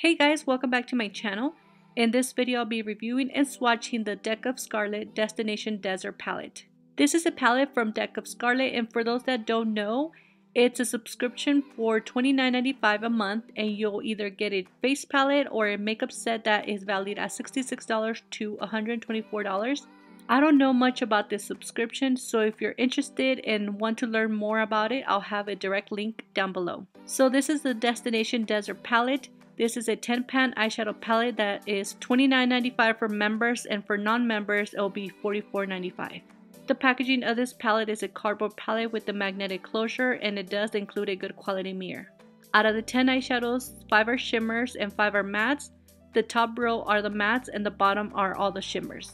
Hey guys, welcome back to my channel. In this video I'll be reviewing and swatching the Deck of Scarlet Destination Desert palette. This is a palette from Deck of Scarlet, and for those that don't know, it's a subscription for $29.95 a month, and you'll either get a face palette or a makeup set that is valued at $66 to $124. I don't know much about this subscription, so if you're interested and want to learn more about it, I'll have a direct link down below. So this is the Destination Desert palette. This is a 10-pan eyeshadow palette that is $29.95 for members, and for non-members it will be $44.95. The packaging of this palette is a cardboard palette with a magnetic closure, and it does include a good quality mirror. Out of the 10 eyeshadows, 5 are shimmers and 5 are mattes. The top row are the mattes and the bottom are all the shimmers.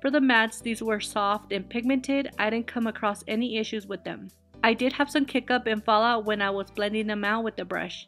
For the mattes, these were soft and pigmented. I didn't come across any issues with them. I did have some kick up and fallout when I was blending them out with the brush.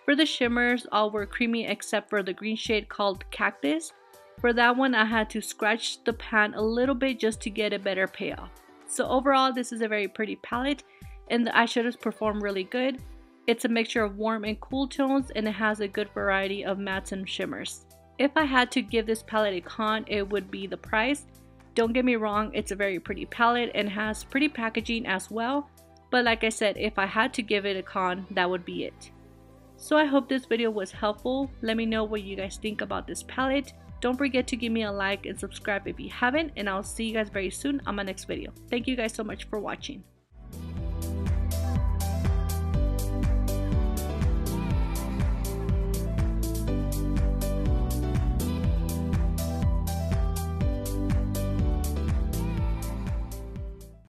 For the shimmers, all were creamy except for the green shade called Cactus. For that one, I had to scratch the pan a little bit just to get a better payoff. So overall, this is a very pretty palette, and the eyeshadows perform really good. It's a mixture of warm and cool tones, and it has a good variety of mattes and shimmers. If I had to give this palette a con, it would be the price. Don't get me wrong, it's a very pretty palette and has pretty packaging as well. But like I said, if I had to give it a con, that would be it. So I hope this video was helpful. Let me know what you guys think about this palette. Don't forget to give me a like and subscribe if you haven't, and I'll see you guys very soon on my next video. Thank you guys so much for watching.